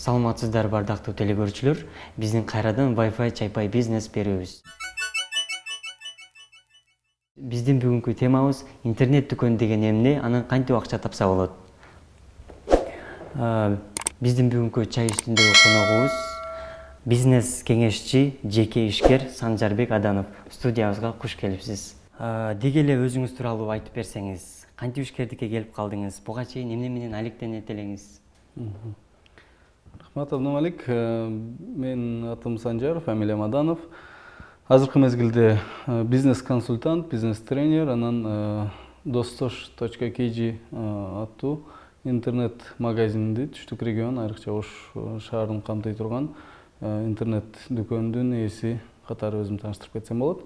Саламатсыздар бардактуу телекөрүүчүлөр. Биздин кайрадан Wi-Fi чайпай бизнес берүүбүз. Биздин бүгүнкү темабыз интернет дүкөн деген эмне, анан кантип акча тапса болот. Биздин бүгүнкү чай үстүндөгү коногубуз бизнес кеңешчи, жеке ишкер Санжарбек Аданов. Студиябызга куш келипсиз. Деги эле өзүңүз тууралуу айтып берсеңиз, кантип ишкердикке келип калдыңыз? Буга чейин эмне менен алектенет элеңиз? Рахмат алейк. Мен атым Санжар, фамилиям Аданов. Азыркы мезгилде бизнес-консультант, бизнес-тренер, анан dostosh.kg аттуу интернет-магазинди түштүк регион, айрыкча Ош шаарын камтый турган интернет дүкөндүн ээси катары өзүм тааныштырып кетсем болот.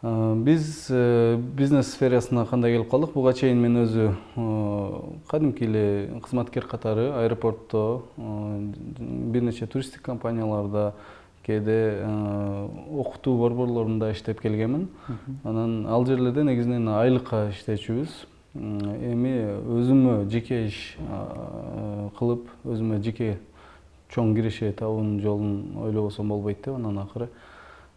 Биз бизнес сферасына кандай келип калдык? Буга чейин мен өзү кадимки эле кызматкер катары аэропортто, бир нече туристтик компанияларда, кээде окутуу борборлорунда иштеп келгенмин. Анан ал жерлерде негизинен айлыкка иштечүбүз. Эми өзүмө жеке иш кылып, өзүмө жеке чоң киреше табуунун жолун ойлобосом болбойт деп, анан акыры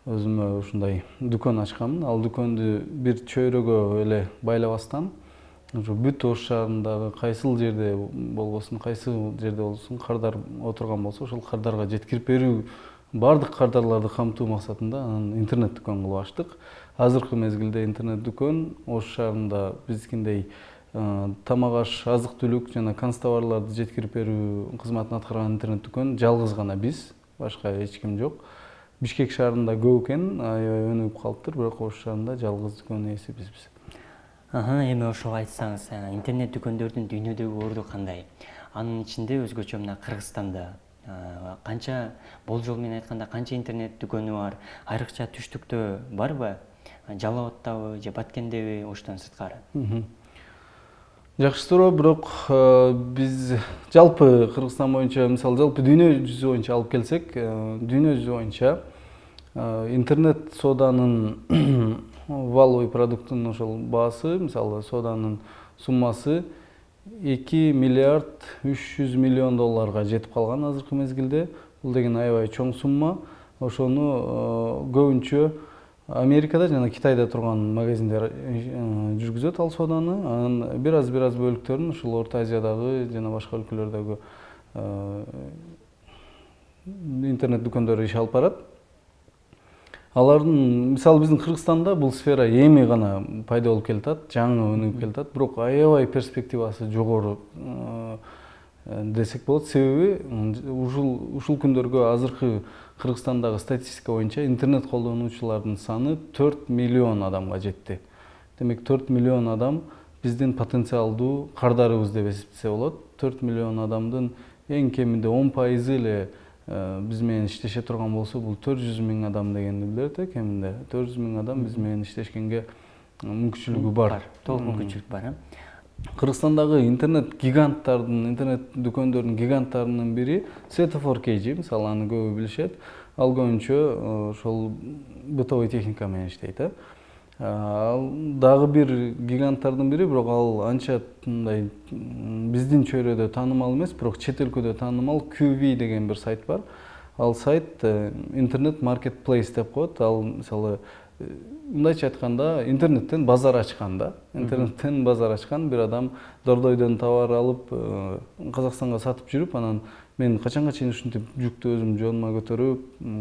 өзүмө ушундай дүкөн ачканмын. Ал дүкөндү бир чөйрөгө эле байлабастан, бүт Ош шаарындагы кайсыл жерде болбосун, кардар отурган болсо, ошол кардарга жеткирип берүү, бардык кардарларды камтуу максатында анан интернет дүкөн кылып ачтык. Азыркы мезгилде интернет дүкөн Ош шаарында биздикиндей тамак аш, азык-түлүк жана канцтоварларды жеткирип берүү кызматын аткарган интернет дүкөн жалгыз гана биз, башка эч ким жок. Бишкек шаарында көп экен, аябай өнүгүп калыптыр, бирок Ош шаарында жалгыз дүкөн ээси бизбиз. Эми ошого айтсаңыз, интернет дүкөндөрдүн дүйнөдөгү орду кандай? Анын ичинде өзгөчө мына Кыргызстанда канча, болжол менен айтканда канча интернет дүкөнү бар? Айрыкча түштүктө барбы? Жалал Абадтабы же Баткендеби, Оштон сырткары? Жакшы суроо, бирок биз жалпы Кыргызстан боюнча, мисалы жалпы дүйнө жүзү боюнча алып келсек, дүйнө жүзү боюнча интернет сооданын валовый продуктунун ошол баасы, мисалы сооданын суммасы 2 миллиард 300 миллион долларга жетип калган азыркы мезгилде. Бул деген аябай чоң сумма. Ошону көбүнчө Америкада жана Китайда турган магазиндер жүргүзөт ал сооданы. Анан бир аз бөлүктөрүн ушул Орто Азиядагы жана башка өлкөлөрдөгү интернет дүкөндөр иш алып барат. Алардын, мисалы биздин Кыргызстанда бул сфера эми гана пайда болуп келатат, жаңы өнүгүп келатат, бирок аябай перспективасы жогору десек болот. Себеби ушул күндөргө азыркы Кыргызстандагы статистика боюнча интернет колдонуучулардын саны 4 миллион адамга жетти. Демек 4 миллион адам биздин потенциалдуу кардарыбыз деп эсептесе болот. 4 миллион адамдын эң кеминде 10% эле биз менен иштеше турган болсо, бул 400 миң адам дегенди билдирет. Кеминде 400 миң адам биз менен иштешкенге мүмкүнчүлүгү бар. Толук мүмкүнчүлүк бар. Кыргызстандагы интернет гиганттардын, интернет дүкөндөрдүн гиганттарынын бири Светофор KG, мисалы аны көбү билишет. Ал көбүнчө ошол бытовой техника менен иштейт. Ал дагы бир гиганттардын бири, бирок ал анча мындай биздин чөйрөдө таанымал эмес, бирок чет өлкөдө таанымал QV деген бир сайт бар. Ал сайт интернет маркетплейс деп коет. Ал мисалы мындайча айтканда интернеттен базар ачкан да. Интернеттен базар ачкан бир адам Дордойдон товар алып Казакстанга сатып жүрүп, анан мен качанга чейин ушинтип жүктү өзүм жонума көтөрүп,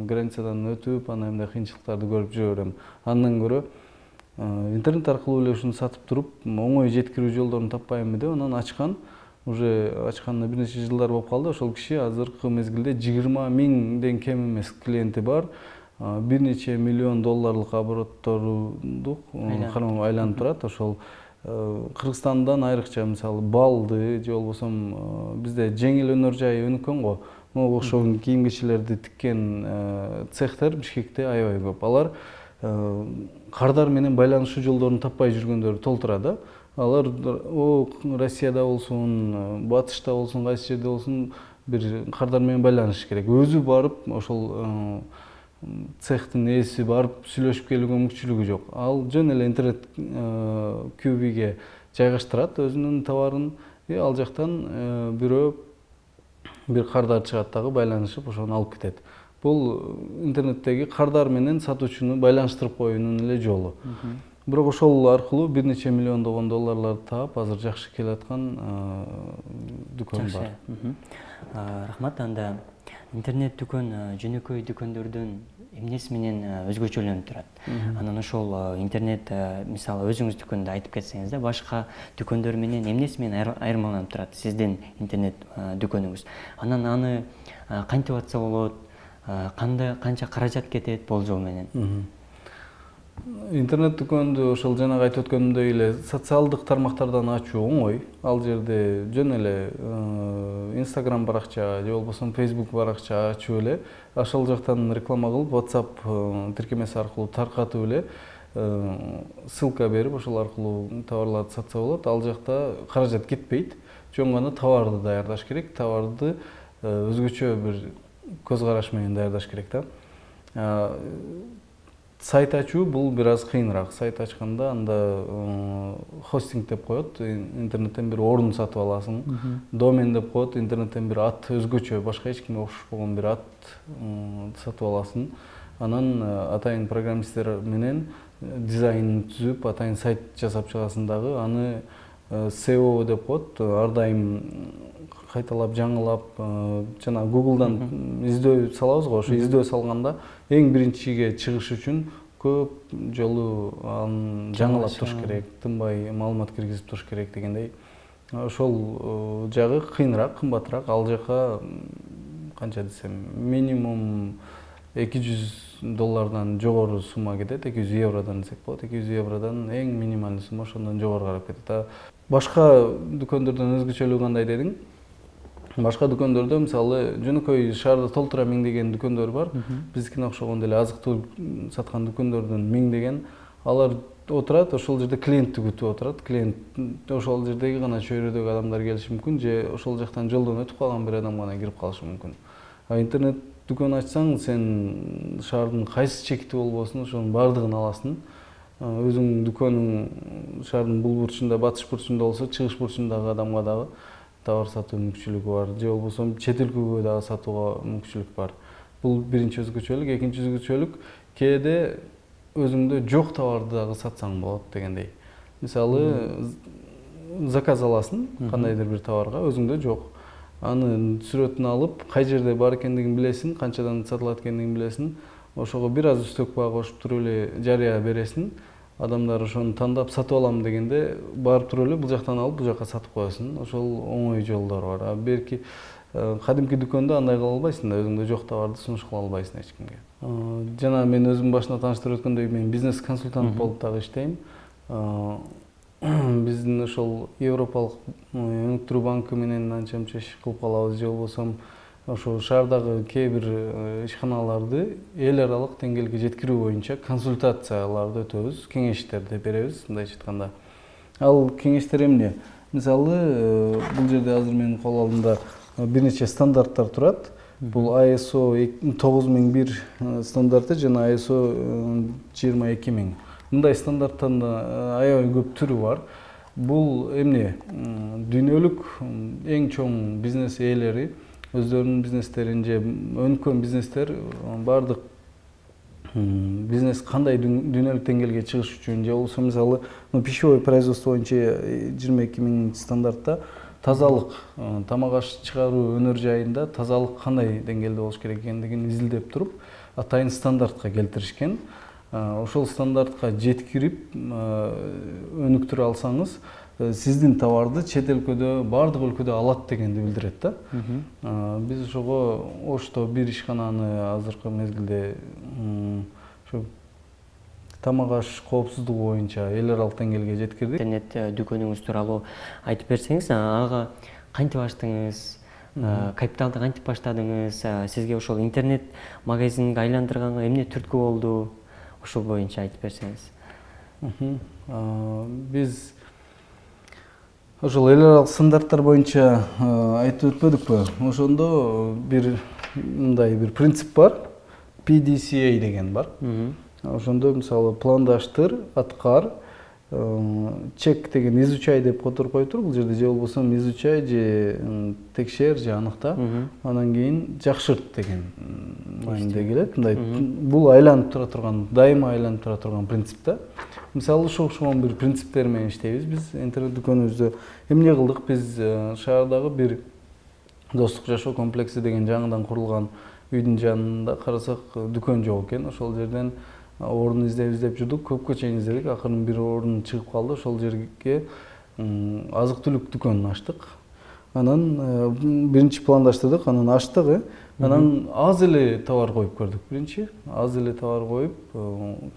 границадан өтүп, анан мындай кыйынчылыктарды көрүп жүрө берем. Андан көрө интернет аркылуу эле ушуну сатып туруп, оңой жеткирүү жолдорун таппаймынбы деп анан ачкан. Уже ачканына бир нече жылдар болуп калды. Ошол киши азыркы мезгилде 20 миңден кем эмес клиенти бар. Бир нече миллион долларлык оборотторду айланып турат. Ошол Кыргызстандан айрыкча мисалы балды же болбосо бизде жеңил өнөр жайы өнүккөн го. Могу окшогон кийим кечелерди тиккен цехтер Бишкекте аябай көп. Алар кардар менен байланышуу жолдорун таппай жүргөндөр толтура да. Алар Россияда болсун, Батышта болсун, кайсы жерде болсун бир кардар менен байланыш керек. Өзү барып ошол цехтин ээси барып сүйлөшүп келүүгө мүмкүнчүлүгү жок. Ал жөн эле интернет QV'ге жайгаштырат өзүнүн товарын. Ал жактан бирөө бир кардар чыгат дагы байланышып ошону алып кетет. Бул интернеттеги кардар менен сатуучуну байланыштырып коюунун эле жолу. Бирок ошол аркылуу бир нече миллиондогон долларларды таап, азыр жакшы келаткан дүкөн бар. Рахмат. Анда интернет дүкөн жөнөкөй дүкөндөрдөн эмнеси менен өзгөчөлөнүп турат? Анан ошол интернет, мисалы өзүңүз дүкөндө айтып кетсеңиз да, башка дүкөндөр менен эмнеси менен айырмаланып турат сиздин интернет дүкөнүңүз? Анан аны кантип атса болот? Канча каражат кетет болжол менен? Интернет дүкөндү ошол жанагы айтып өткөнүмдөй эле социалдык тармактардан ачуу оңой. Ал жерде жөн эле Instagram баракча же болбосо Facebook баракча ачып эле ошол жактан реклама кылып, WhatsApp тиркемеси аркылуу таркатып эле ссылка берип, ошол аркылуу товарларды сатса болот. Ал жакта каражат кетпейт. Жөн гана товарды даярдаш керек. Товарды өзгөчө бир көз караш менен даярдаш керек да. Сайт ачуу бул бир аз кыйыныраак. Сайт ачканда анда хостинг деп коет, интернеттен бир орун сатып аласың. Домен деп коет, интернеттен бир ат, өзгөчө башка эч кимге окшошпогон бир ат сатып аласың. Анан атайын программисттер менен дизайнын түзүп, атайын сайт жасап чыгасың дагы. Аны SEO деп коет, ар дайым кайталап, жаңылап, жана Google'дан издөө салабыз го, ошо издөө салганда эң биринчиге чыгыш үчүн көп жолу аны жаңылап туруш керек, тынбай маалымат киргизип туруш керек дегендей. Ошол жагы кыйыныраак, кымбатыраак. Ал жака канча десем, минимум $200 жогору сумма кетет, 200 евродон десек болот. 200 евродон эң минималдуу сумма ошондон жогору карап кетет. Башка дүкөндөрдөн өзгөчөлүгү кандай дедиң? Башка дүкөндөрдө мисалы жөнөкөй шаарды толтура миңдеген дүкөндөр бар. Биздикине окшогон деле азык-түлүк саткан дүкөндөрдөн миңдеген. Алар отурат, ошол жерде клиентти күтүп отурат. Клиент ошол жердеги гана чөйрөдөгү адамдар келиши мүмкүн, же ошол жактан жолдон өтүп калган бир адам гана кирип калышы мүмкүн. Интернет дүкөн ачсаң, сен шаардын кайсы чекти болбосун, ошонун баардыгын аласың. Өзүң дүкөнүң шаардын бул бурчунда, батыш бурчунда болсо, чыгыш бурчундагы адамга дагы товар сатуу мүмкүнчүлүгү бар, же болбосо чет өлкөгө дагы сатууга мүмкүнчүлүк бар. Бул биринчи өзгөчөлүк. Экинчи өзгөчөлүк, кээде өзүңдө жок товарды дагы сатсаң болот дегендей. Мисалы заказ аласың кандайдыр бир товарга, өзүңдө жок. Аны сүрөтүн алып, кай жерде бар экендигин билесиң, канчадан сатылат экендигин билесиң. Ошого бир аз үстөк баа кошуп туруп эле жарыя бересиң. Адамдар ошону тандап сатып алам дегенде барып туруп эле бул жактан алып, бул жакка сатып коесуң. Ошол оңой жолдору бар. Берки кадимки дүкөндө андай кыла албайсың да, өзүңдө жок товарды сунуш кыла албайсың эч кимге. Жана мен өзүм башына тааныштырып өткөндөй, мен бизнес консультант болуп дагы иштейм. Биздин ошол Европалык өнүктүрүү банкы менен анча мынча иш кылып калабыз, же болбосо ошо шаардагы кээ бир ишканаларды эл аралык деңгээлге жеткирүү боюнча консультацияларды өтөбүз, кеңештерди беребиз, мындайча айтканда. Ал кеңештер эмне? Мисалы, бул жерде азыр менин кол алдымда бир нече стандарттар турат. Бул ISO 9001 стандарты жана ISO 22000. Мындай стандарттан аябай көп түрү бар. Бул эмне? Дүйнөлүк эң чоң бизнес ээлери өздөрүнүн бизнестерин же өнүккөн бизнестер бардык бизнес кандай дүйнөлүк деңгээлге чыгыш үчүн, же болбосо мисалы пищевое производство боюнча 22000 стандартта тазалык, тамак аш чыгаруу өнөр жайында тазалык кандай деңгээлде болуш керек экендигин изилдеп туруп, атайын стандартка келтиришкен. Ошол стандартка жеткирип өнүктүрө алсаңыз, сиздин товарды чет өлкөдө, бардык өлкөдө алат дегенди билдирет да. Биз ошого Ошто бир ишкананы азыркы мезгилде ошо тамак аш коопсуздугу боюнча эл аралык деңгээлге жеткирдик. Интернет дүкөнүңүз тууралуу айтып берсеңиз, ага кантип ачтыңыз, капиталды кантип баштадыңыз, сизге ошол интернет магазинге айландырганга эмне түрткү болду? Ошол боюнча айтып берсеңиз. Биз ошол эл аралык стандарттар боюнча айтып өтпөдүкпү? Ошондо бир мындай бир принцип бар, PDCA деген бар. Ошондо мисалы пландаштыр, аткар, чек деген изучай деп которуп коюптур бул жерде, же болбосо изучай же текшер же аныкта, анан кийин жакшырт деген мааниде келет. Мындай бул айланып тура турган, дайыма айланып тура турган принцип да. Мисалы ушул окшогон бир принциптер менен иштейбиз биз интернет дүкөнүбүздө. Эмне кылдык? Биз шаардагы бир достук жашоо комплекси деген жаңыдан курулган үйдүн жанында карасак дүкөн жок экен. Ошол жерден орун издеп жүрдүк, көпкө чейин издедик. Акырын бир орун чыгып калды. Ошол жерге азык түлүк дүкөнүн ачтык. Анан биринчи пландаштырдык, анан ачтык. Анан аз эле товар коюп көрдүк. Биринчи аз эле товар коюп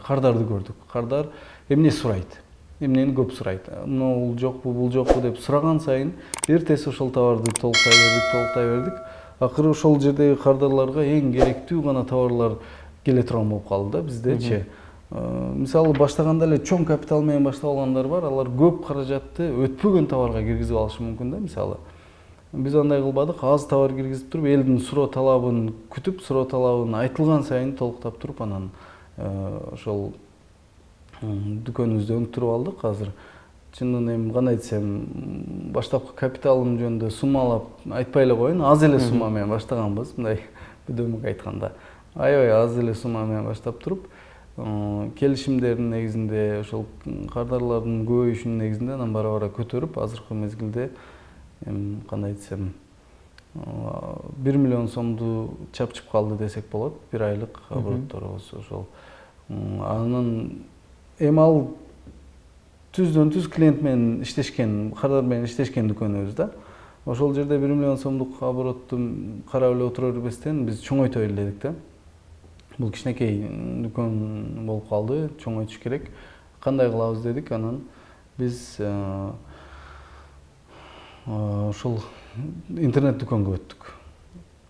кардарды көрдүк. Кардар эмне сурайт? Эмнени көп сурайт? Бул жокпу, бул жокпу деп сураган сайын эртеси ошол товарды толуктай бердик. Акыры ошол жердеги кардарларга эң керектүү гана товарлар келе турган болуп калды да биздечи. Мисалы баштаганда эле чоң капитал менен баштап алгандар бар, алар көп каражатты өтпөгөн товарга киргизип алышы мүмкүн да. Мисалы биз андай кылбадык, аз товар киргизип туруп, элдин суроо талабын күтүп, суроо талабын айтылган сайын толуктап туруп, анан ошол дүкөнүбүздү өнүктүрүп алдык. Азыр чынын эми кандай десем, баштапкы капиталым жөнүндө суммалап айтпай эле коеюн, аз эле сумма менен баштаганбыз, мындай бүдөмүк айтканда. Аябай аз эле сумма менен баштап туруп, келишимдердин негизинде, ошол кардарлардын көбөйүшүнүн негизинде анан бара-бара көтөрүп, азыркы мезгилде кандай десем, 1 миллион сомду чапчып калды десек болот, бир айлык оборотторубуз ошол. Анан эми ал түздөн түз клиент менен иштешкен, кардар менен иштешкен дүкөнүбүз да. Ошол жерде 1 миллион сомдук оборотту карап эле отура бербестен биз чоңойто эледик да. Бул кичинекей дүкөн болуп калды, чоңойтуш керек. Кандай кылабыз дедик, анан биз ошол интернет дүкөнгө өттүк.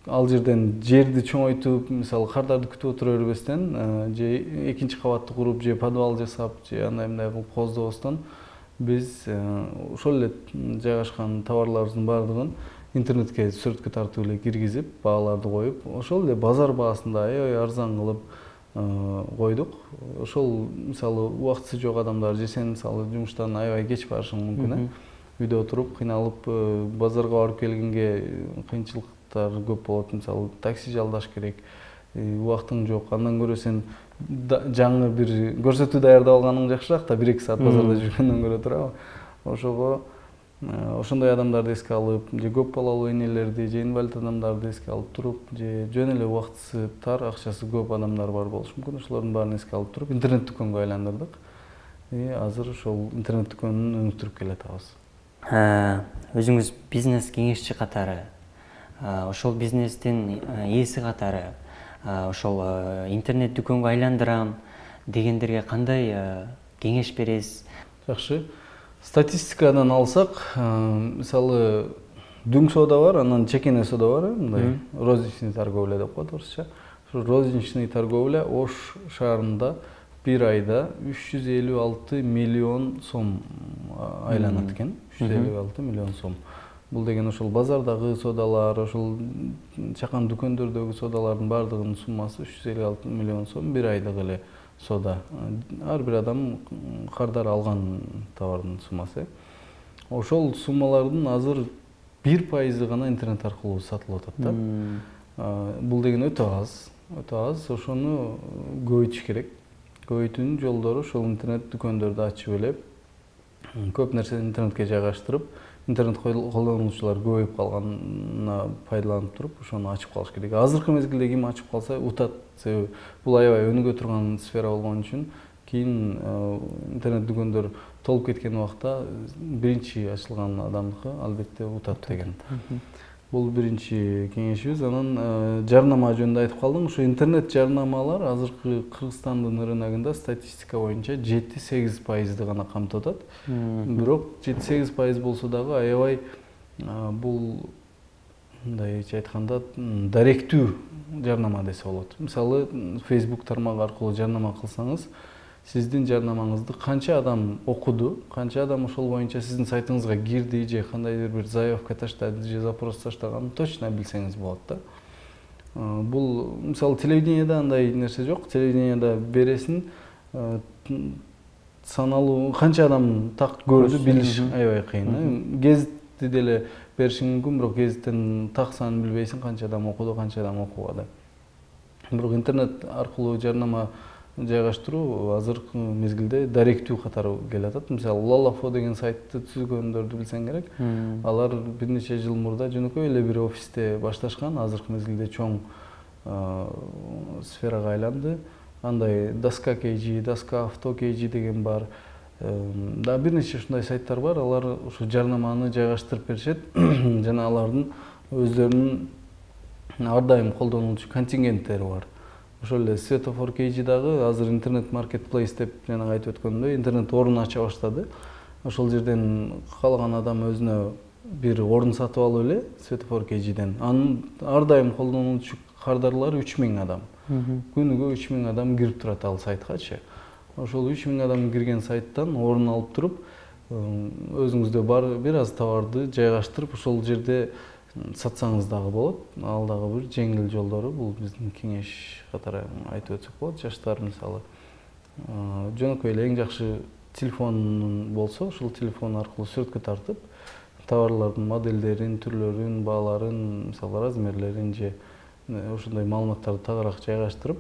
Ал жерден жерди чоңойтуп, мисалы кардарды күтүп отура бербестен, же экинчи кабатты куруп, же подвал жасап, же андай кылып коздобостон, биз ошол эле жайгашкан товарларыбыздын баардыгын интернетке сүрөткө тартып эле киргизип, бааларды коюп, ошол эле базар баасында аябай арзан кылып койдук. Ошол мисалы убактысы жок адамдар, же сен мисалы жумуштан аябай кеч барышың мүмкүн, үйдө отуруп кыйналып базарга барып келгенге кыйынчылыктар көп болот. Мисалы такси жалдаш керек, убактың жок. Андан көрө сен жаңы бир көрсөтүү даярдап алганың жакшыраак да, 1-2 саат базарда жүргөндөн көрө турабы. Ошого ошондой адамдарды эске алып, же көп балалуу энелерди, же инвалид адамдарды эске алып туруп, же жөн эле убактысы тар, акчасы көп адамдар бар болушу мүмкүн. Ошолордун баарын эске алып туруп интернет дүкөнгө айландырдык. Азыр ошол интернет дүкөнүн өнүктүрүп келатабыз. Өзүңүз бизнес кеңешчи катары, ошол бизнестин ээси катары, ошол интернет дүкөнгө айландырам дегендерге кандай кеңеш бересиз? Жакшы. Статистикадан алсак, мисалы дүң соода бар, анан чекене соода бар, мындай розничный торговля деп коет орусча. Ошол розничный торговля Ош шаарында бир айда 356 миллион сом айланат экен. 356 миллион сом. Бул деген ошол базардагы соодалар, ошол чакан дүкөндөрдөгү соодалардын баардыгынын суммасы 356 миллион сом бир айдык эле соода. Ар бир адам кардар алган товардын суммасы. Ошол суммалардын азыр 1% гана интернет аркылуу сатылып атат да. Бул деген өтө аз. Ошону көбөйтүш керек. Көбөйтүүнүн жолдору ошол интернет дүкөндөрдү ачып эле көп нерсени интернетке жайгаштырып, интернет колдонуучулар көбөйүп калганына пайдаланып туруп, ошону ачып калыш керек. Азыркы мезгилде ким ачып калса утат, себеби бул аябай өнүгө турган сфера болгон үчүн кийин интернет дүкөндөр толуп кеткен убакта биринчи ачылган адамдыкы албетте утат деген. Бул биринчи кеңешибиз. Анан жарнама жөнүндө айтып калдым. Ошо интернет жарнамалар азыркы Кыргызстандын рыногунда статистика боюнча 7-8% гана камтып атат. Бирок 7-8% болсо дагы аябай бул мындайча айтканда даректүү жарнама десе болот. Мисалы Facebook тармагы аркылуу жарнама кылсаңыз, сиздин жарнамаңызды канча адам окуду, канча адам ошол боюнча сиздин сайтыңызга кирди, же кандайдыр бир заявка таштады, же запрос таштаганын точно билсеңиз болот да. Бул мисалы телевидениеде андай нерсе жок. Телевидениеде бересиң, саналуу канча адам так көрдү билиш аябай кыйын. Гезитти деле беришиң мүмкүн, бирок гезиттин так санын билбейсиң, канча адам окуду, канча адам окубады. Бирок интернет аркылуу жарнама жайгаштыруу азыркы мезгилде даректүү катары келатат. Мисалы Lalafo деген сайтты түзгөндөрдү билсең керек. Алар бир нече жыл мурда жөнөкөй эле бир офисте башташкан, азыркы мезгилде чоң сферага айланды. Андай Доска KG, Доска Авто KG деген бар. Да бир нече ушундай сайттар бар. Алар ушу жарнаманы жайгаштырып беришет жана алардын өздөрүнүн ар дайым колдонулчу контингенттери бар. Ошол эле Sветофор KG дагы азыр интернет маркетплейс деп жана айтып өткөндөй интернет орун ача баштады. Ошол жерден каалаган адам өзүнө бир орун сатып алып эле Sветофор KGден. Анын ар дайым колдонулчу кардарлары 3000 адам. Күнүгө 3000 адам кирип турат ал сайткачы. Ошол 3000 адам кирген сайттан орун алып туруп, өзүңүздө бар бир аз товарды жайгаштырып, ошол жерде сатсаңыз дагы болот. Ал дагы бир жеңил жолдору. Бул биздин кеңеш катары айтып өтсөк болот. Жаштар мисалы жөнөкөй эле эң жакшы телефонун болсо, ошол телефон аркылуу сүрөткө тартып, товарлардын модельдерин, түрлөрүн, бааларын, мисалы размерлерин же ошондой маалыматтарды тагыраак жайгаштырып,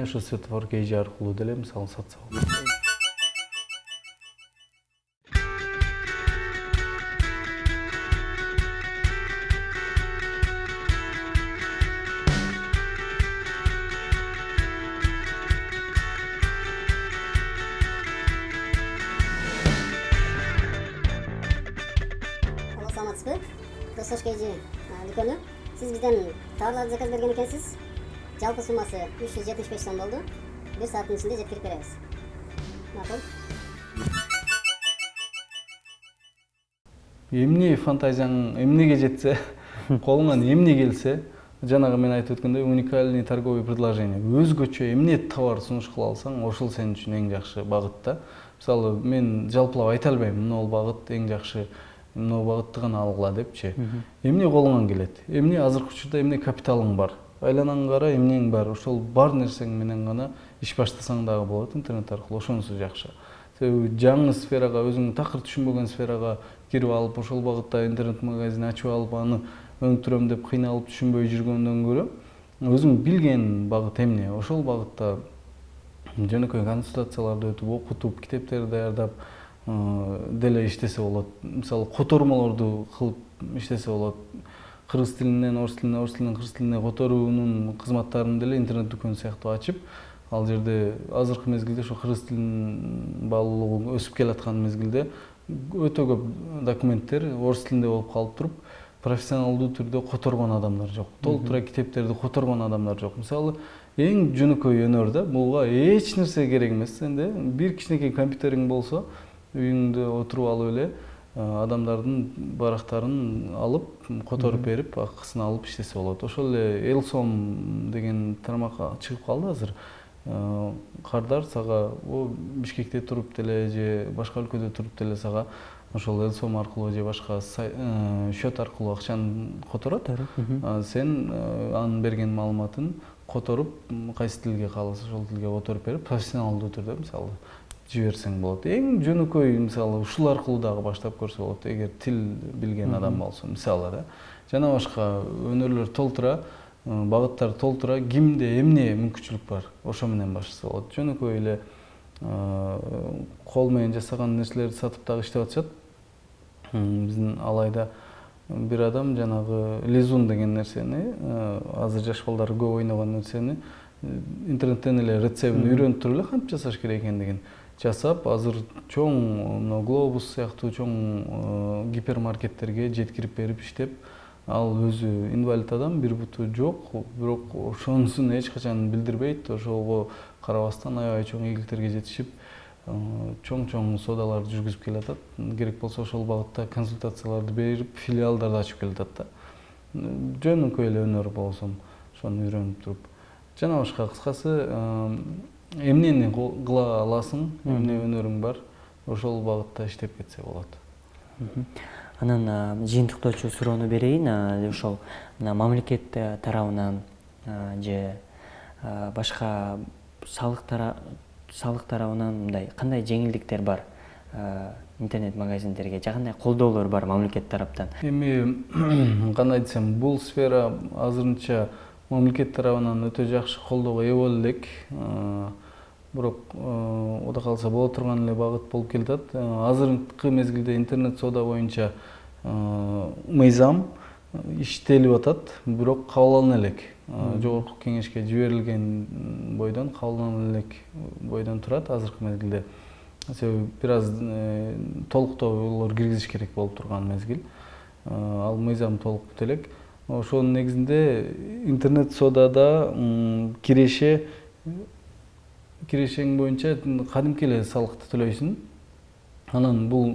ошо Sветофор KG аркылуу деле мисалы сатса болот. Саламатсызбы? Досош KG дүкөнү. Сиз бизден товарларды заказ берген экенсиз. Жалпы суммасы 375 сом болду. 1 сааттын ичинде жеткирип беребиз. Макул? Эмне фантазияң эмнеге жетсе, колуңан эмне келсе, жанагы мен айтып өткөндөй уникальный торговый предложение. Өзгөчө эмне товар сунуш кыла алсаң, ошол сен үчүн эң жакшы багыт да. Мисалы, мен жалпылап айта албайм, мына багыт эң жакшы, мына багытты гана алгыла депчи. Эмне колуңан келет? Эмне азыркы учурда эмне капиталың бар? Айланаңы кара, эмнең бар? Ошол бар нерсең менен гана иш баштасаң дагы болот интернет аркылуу. Ошонусу жакшы. Себеби жаңы сферага, өзүң такыр түшүнбөгөн сферага кирип алып, ошол багытта интернет магазин ачып алып, аны өңтүрөм деп кыйналып түшүнбөй жүргөндөн көрө, өзүң билген багыт эмне? Ошол багытта жөнөкөй консультацияларды өтүп, окутуп, китептерди даярдап деле иштесе болот. Мисалы, котормолорду кылып иштесе болот. Кыргыз тилинен орус тилине, орус тилинен кыргыз тилине которуунун кызматтарын деле интернет дүкөн сыяктуу ачып, ал жерде азыркы мезгилде ошо кыргыз тилинин баалуулугу өсүп келаткан мезгилде өтө көп документтер орус тилинде болуп калып туруп, профессионалдуу түрдө которгон адамдар жок. Толтура китептерди которгон адамдар жок. Мисалы, эң жөнөкөй өнөр да, буга эч нерсе керек эмес. Сенде бир кичинекей компьютериң болсо, үйүңдө отуруп алып эле адамдардын барактарын алып, которуп берип, акысын алып иштесе болот. Ошол эле Элсом деген тармак чыгып калды азыр. Кардар сага Бишкекте туруп деле же башка өлкөдө туруп деле сага ошол Элсом аркылуу же башка счет аркылуу акчаны которот. Сен анын берген маалыматын которуп, кайсы тилге кааласа ошол тилге которуп берип, профессионалдуу түрдө мисалы жиберсең болот. Эң жөнөкөй мисалы ушул аркылуу дагы баштап көрсө болот, эгер тил билген адам болсо, мисалы да. Жана башка өнөрлөр толтура, багыттар толтура, кимде эмне мүмкүнчүлүк бар, ошо менен баштаса болот. Жөнөкөй эле кол менен жасаган нерселерди сатып дагы иштеп атышат. Биздин Алайда бир адам жанагы лизун деген нерсени, азыр жаш балдар көп ойногон нерсени интернеттен эле рецептин үйрөнүп туруп эле кантип жасаш керек экендигин жасап, азыр чоң Глобус сыяктуу чоң гипермаркеттерге жеткирип берип иштеп, ал өзү инвалид адам, бир буту жок, бирок ошонусун эч качан билдирбейт. Ошого карабастан аябай чоң ийгиликтерге жетишип, чоң соодаларды жүргүзүп келатат. Керек болсо ошол багытта консультацияларды берип, филиалдарды ачып келатат да. Жөнөкөй эле өнөр болсом, ошону үйрөнүп туруп. Жана башка кыскасы эмнени кыла аласың, эмне өнөрүң бар, ошол багытта иштеп кетсе болот. Анан жыйынтыктоочу суроону берейин. Ошол мамлекет тарабынан же башка салык тарабынан мындай кандай жеңилдиктер бар интернет магазиндерге, кандай колдоолор бар мамлекет тараптан? Эми кандай десем, бул сфера азырынча мамлекет тарабынан өтө жакшы колдоого ээ болуп элек. Бирок Кудай кааласа боло турган эле багыт болуп келатат. Азыркы мезгилде интернет соода боюнча мыйзам иштелип атат, бирок кабыл алына элек. Жогорку кеңешке жиберилген бойдон, кабыл алына элек бойдон турат азыркы мезгилде. Себеби бир аз толуктоолор киргизиш керек болуп турган мезгил. Ал мыйзам толук бүт элек. Ошонун негизинде интернет соодада кирешең боюнча кадимки эле салыкты төлөйсүң. Анан бул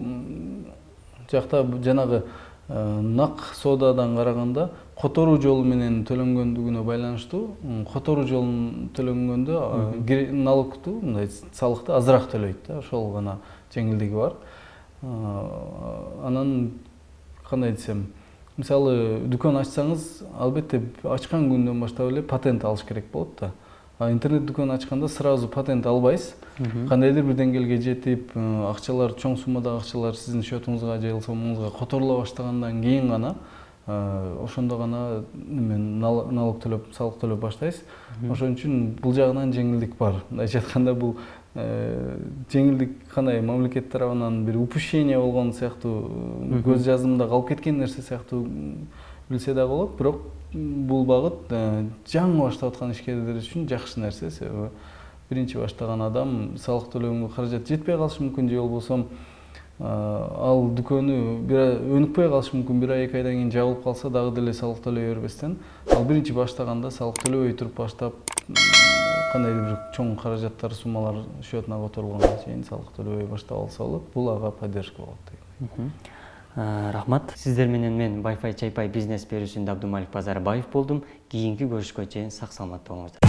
жакта жанагы нак соодадан караганда которуу жолу менен төлөнгөндүгүнө байланыштуу. Которуу жолун төлөнгөндө налогту, мындай салыкты азыраак төлөйт да, ошол гана жеңилдиги бар. Анан кандай десем, мисалы дүкөн ачсаңыз, албетте ачкан күндөн баштап эле патент алыш керек болот да. Интернет дүкөн ачканда сразу патент албайсыз. Кандайдыр бир деңгээлге жетип, акчалар, чоң суммадагы акчалар сиздин счетуңузга же сомуңузга которула баштагандан кийин гана ошондо гана налог төлөп, салык төлөп баштайсыз. Ошон үчүн бул жагынан жеңилдик бар. Мындайча айтканда бул жеңилдик кандай мамлекет тарабынан бир упущение болгон сыяктуу, көз жаздымда калып кеткен нерсе сыяктуу билсе да болот, бирок бул багыт жаңы баштап аткан ишкерлер үчүн жакшы нерсе. Себеби биринчи баштаган адам салык төлөгөнгө каражат жетпей калышы мүмкүн, же болбосо ал дүкөнү өнүкпөй калышы мүмкүн, бир ай, 2 айдан кийин жабылып калса дагы деле салык төлөй бербестен, ал биринчи баштаганда салык төлөбөй туруп баштап кандайдыр бир чоң каражаттар, суммалар счетуна которулганга чейин салык төлөбөй баштап алса болот. Бул ага поддержка болот дейм. Рахмат. Сиздер менен мен Wi-Fi Чайпай бизнес берүүсүндө Абдумалик Базарбаев болдум. Кийинки көрүшкө чейин сак саламатта болуңуздар.